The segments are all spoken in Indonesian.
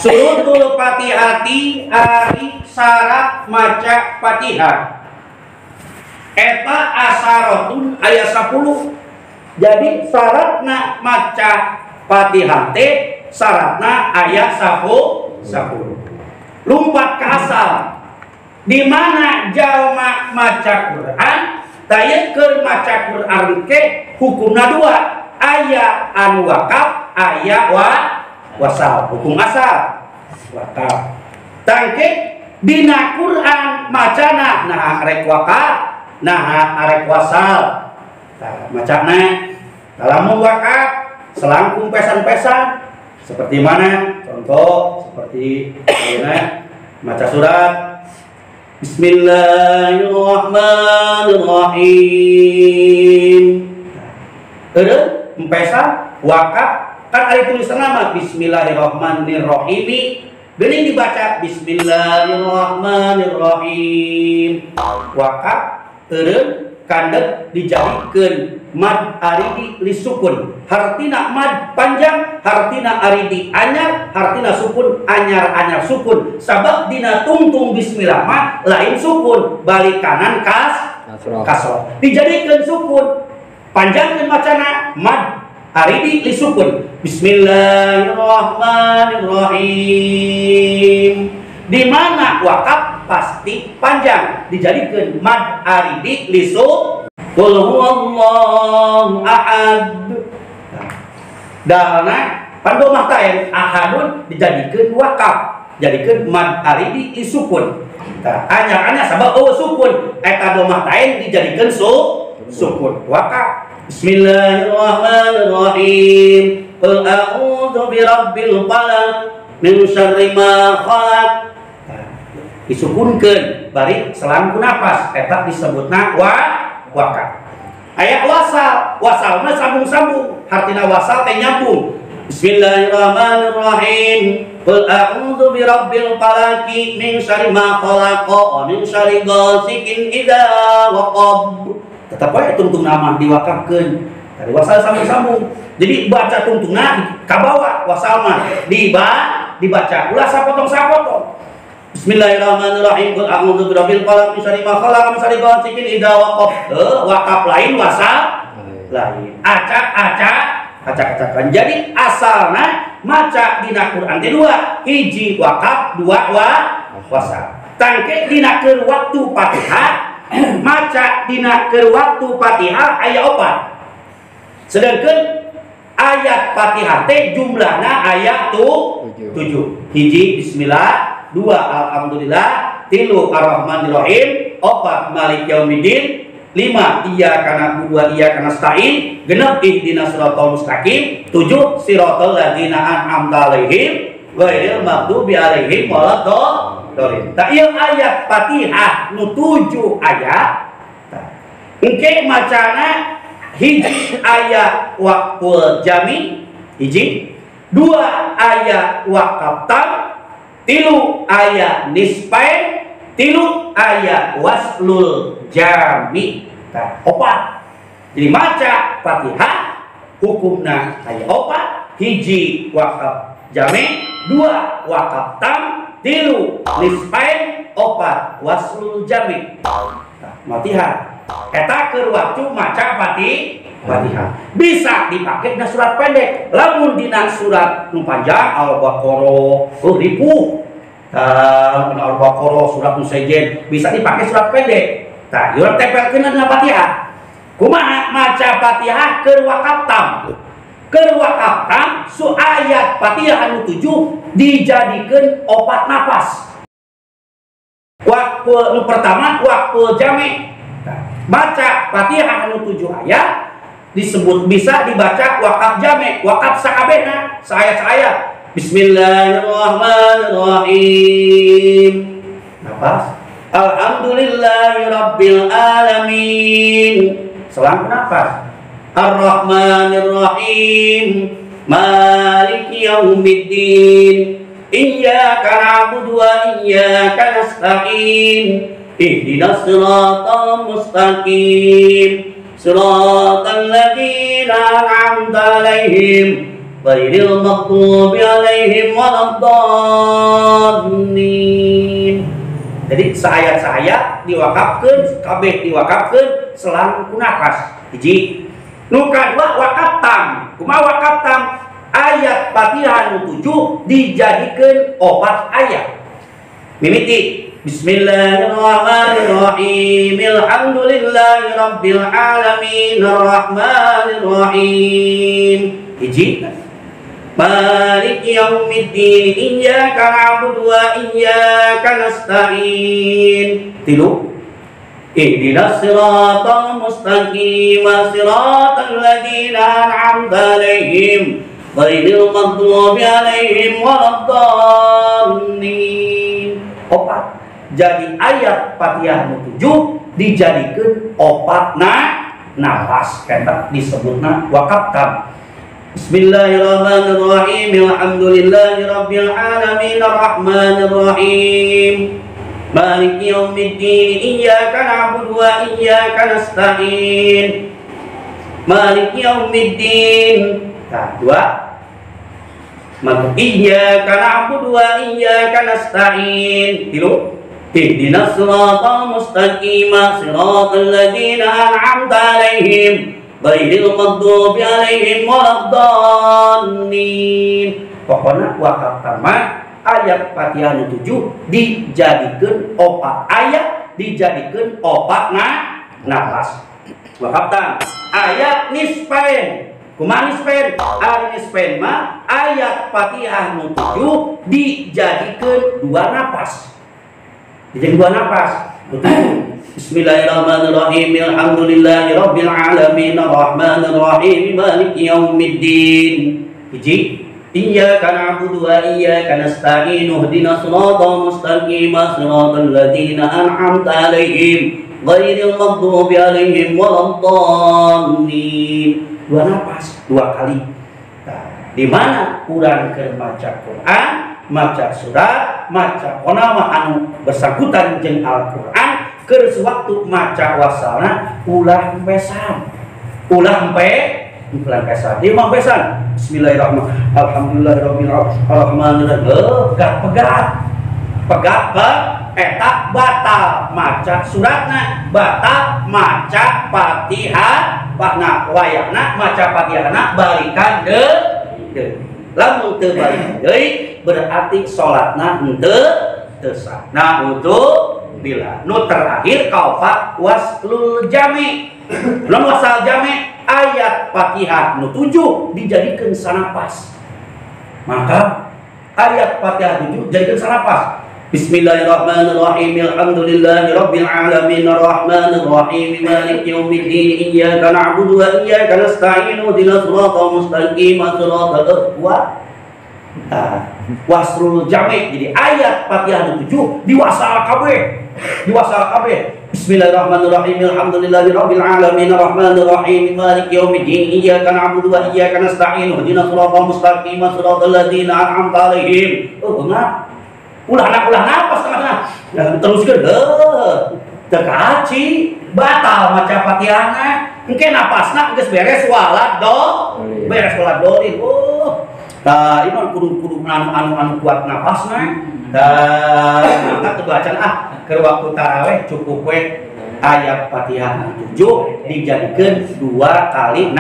Surutul Fatihati ari syarat maca Fatihah. Eta asaratun ayat 10. Jadi syaratna maca Fatihah teh syaratna ayat 10. Lumpat ke asal. Di mana jalma maca Quran, taya keur maca Quran ke hukumna dua, aya anu wakaf, aya wasal, hukum asal wakaf. Tangke dina Quran macana nah arek wakaf, nah arek wasal. Macana dalam wakaf selangkung pesan-pesan seperti mana? Contoh seperti ini, maca surat Bismillahirrahmanirrahim. Ada pesan wakaf kan ada tulisan nama Bismillahirrahmanirrahim. Geuning dibaca Bismillahirrahmanirrahim. Wakaf eureun kandek dijadikeun mad aridi li sukun. Hartina mad panjang, hartina aridi anyar, hartina sukun anyar sukun. Sabab dina tungtung bismillah mah lain sukun, balik kanan kasroh. Dijadikeun sukun. Panjangkeun macana mad aridi li sukun. Bismillahirrahmanirrahim. Di mana wakaf pasti panjang, dijadikan mad aridi li sukun. Qul huwallahu ahad. Dalna pandomah taen ahadun dijadikan wakaf, jadikan mad aridi li sukun. Anyar sabab sukun, eta domah taen dijadikan sukun wakaf. Bismillahirrahmanirrahim. Qul a'udzu birabbil falaq min syarri ma khalaq. Disukunkeun bari selangkung napas eta disebutna wakaf. Aya wasal mah sambung-sambung, artina wasal teh nyambung. Bismillahirrahmanirrahim. Qul a'udzu birabbil falaq min syarri ma khalaq wa min syarri ghasikin idza waqab. Tetap wae tungtung nama diwakafkeun. Dari wasal sambung-sambung. Jadi baca tungtungna kabawa wasal mah dibaca ulah sapotong-sapotong. Bismillahirrahmanirrahim. Qul a'udzu birabbil falaq min syarri ma khalaq wa min syarri ghasikin idza waqab. Wakaf lain, wasal lain. Acak-acakan. Jadi asalna maca dina Quran teh dua, hiji wakaf, dua wasal. Tangke dina keur waktu Fatihah, maca dina keur waktu Fatihah aya 4. Sedangkan ayat Fatihah teh jumlahna ayat 7. Hiji bismillah, 2 alhamdulillah, 3 arrahmanirrahim, 4 malik yaumiddin, 5 iyyaka na'budu wa iyyaka nasta'in, 6 ihdinas siratal mustaqim, 7 siratal ladzina an'amta 'alaihim ghairil maghdubi 'alaihim waladdallin. Tah ieu ayat Fatihah nu 7 ayat. Engke macana hiji ayat waqful jami, hiji, 2 ayat waqaf tam, 3 ayat nisfain, 3 ayat waslul jami. Nah, 4. Jadi maca Fatihah hukumna aya 4, hiji wakaf jami, 2 wakaf tam, 3 nisfain, 4 waslul jami. Nah, Fatihah eta keur waktu maca Fatihah. Bisa dipakai dina surat pendek. Lamun dina surat nu panjang Al-Baqarah ribu. Al-Baqarah surat Musajen bisa dipakai surat pendek. Tah, ieu tempelkeun dina Fatihah. Kumaha maca Fatihah keur wakaf tam. Keur wakaf tam su ayat Fatihah anu 7 dijadikeun 4 napas. Waktu nu pertama waktu jami. Baca Fatihah anu 7 ayat disebut bisa dibaca wakaf jami, wakaf sakabehna saayat-saayat. Bismillahirrahmanirrahim. Nafas. Alhamdulillahirabbil alamin. Selang nafas. Ar-Rahmanirrahim. Maliki yaumiddin. Iyyaka na'budu wa iyyaka nasta'in. Ihdinas siratal mustaqim, siratal ladzina an'amta 'alaihim ghairil maghdubi 'alaihim waladdallin. Jadi saayat-saayat diwakafkeun, kabeh diwakafkeun selang ku nafas. Hiji. Nu kadua wakaf tam. Kumaha wakaf tam? Ayat Fatihah nu 7 dijadikeun opat ayat. Mimiti. Bismillahirrahmanirrahim. Alhamdulillahi rabbil alamin arrahmanir rahim. Hiji. Maliki yaumiddin. Iyyaka na'budu wa iyyaka nasta'in. Tilu. Ihdinas siratal mustaqim, siratal ladzina an'amta 'alaihim ghairil maghdubi 'alaihim waladdallin. Opat. Jadi ayat Fatihah nu 7 dijadikeun opatna nafas eta disebutna wakaf tam. Bismillahirrahmanirrahim. Alhamdulillahirabbil alamin arrahmanir rahim. Maliki yaumiddin. Iyyaka na'budu wa iyyaka nasta'in. Maliki yaumiddin. Nah, dua. Iyyaka na'budu wa iyyaka nasta'in. Tilu. Ihdinas siratal mustaqim, siratal ladzina an'amta 'alaihim ghairil maghdubi 'alaihim waladdallin. Pokona wakaf tamah ayat Fatihah nu 7 dijadikeun opat ayat, dijadikeun opat nafas. Wakaf tam ayat nisfain. Kumaha nisfain? Ari nisfain mah ayat Fatihah nu 7 dijadikeun dua nafas. Dijadikan dua nafas. Bismillahirrahmanirrahim. Alhamdulillahi rabbil alamin arrahmanir rahim maliki yaumiddin. Hiji. Iyyaka na'budu wa iyyaka nasta'in. Ihdinas siratal mustaqim, siratal ladzina an'amta 'alaihim ghairil maghdubi 'alaihim waladdallin. Dua nafas, dua kali. Nah, di mana urang keur maca Quran, maca surat, maca qonama anu bersangkutan jeung Al-Qur'an keur sewaktu maca wasalna ulah empesan. Ulah pesan. Dia mah pesan. Bismillahirrahmanirrahim. Alhamdulillahirabbil alamin. Pegat eta batal maca suratna, batal maca Fatihah, bahna wayahna maca Fatihahna balikan deui. Lamun teu balik deui berarti salatna henteu sah. Nah, untuk bila nu terakhir kaufat waslul jami. Lamun wasal jami ayat Fatihah nu 7 dijadikeun sanapas. Maka ayat Fatihah 7 dijadikeun sanapas. Bismillahirrahmanirrahim. Alhamdulillahirabbil alamin arrahmanir rahim maliki yaumiddin. Iyyaka na'budu wa iyyaka nasta'in. Ihdinas siratal mustaqim, siratal wasrul jami'. Jadi ayat Fatihah 7 diwasal kabeh. Bismillahirrahmanirrahim. Alhamdulillahirabbil alamin arrahmanir rahim maliki yaumiddin. Iyyaka na'budu wa iyyaka nasta'in. Ihdinas siratal mustaqim, siratal ladzina an'amta 'alaihim. Ulah nafas tengah-tengah. Teruskeun tekaci batal maca Fatihahna. Engke napasna geus beres walad beres walad dolin. Tah ieu kudu anu kuat napasna. Dan maka teu bacaan keur waktu tarawih cukup we ayat Fatihah 7 dijadikeun dua kali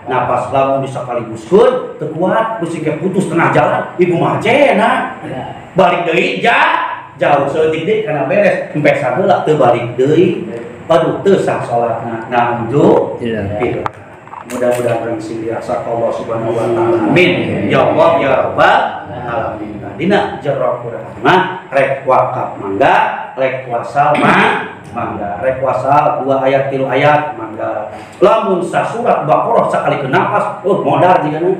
nafas. Lamun bisa kaliguskeun teu kuat bisi ge putus tengah jalan ibu mah cenah. Balik deui jauh seutik deui kana beres empesan heula teu balik deui. Aduh teu sah salatna. Nah, untuk mudah-mudahan urang sing dirasa Allah Subhanahu wa taala. Amin. Ya Allah ya Rabbal alamin. Dina jero Quran mah rek wakaf mangga, rek wasal mangga, rek wasal 2 ayat 3 ayat mangga. Lamun sasurat Baqarah sakali ke nafas, modal jigana.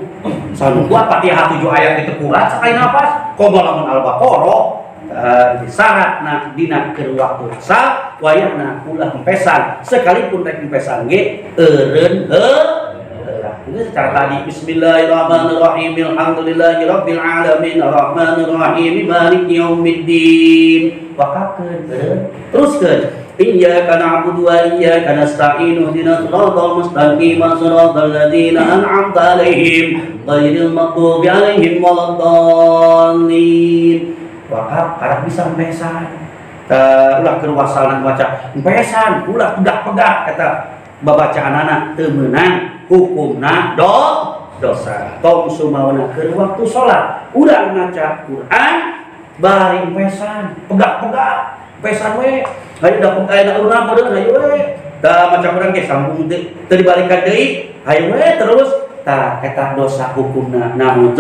Sanu kuat Fatihah 7 ayat itu kuat sakali nafas. Komo lamun Al-Baqarah syaratna dina keur waktu wasal wayahna ulah empesan. Sekalipun rek empesan ge eureun ini secara tadi. Bismillahirrahmanirrahim. Alhamdulillahirabbil alamin arrahmanir rahim maliki yaumiddin. Wakafkeun teruskeun Iyyaka na'budu wa iyyaka nasta'in ihdinas siratal mustaqim siratal ladzina an'amta 'alaihim ghairil maghdubi 'alaihim waladdallin. Wakaf karek bisa pesan. Ulah keur wasalna maca pesan, ulah pegah-pegah eta babacaanana teu meunang hukumna dosa. Tong sumawana keur waktu salat urang maca Quran bari pesan, pegah-pegah pesan we. Hayu da pegah urang meureun hayu we. Da maca Quran ge sambung teu dibalikan deui, hayu we terus eta dosa hukumna namun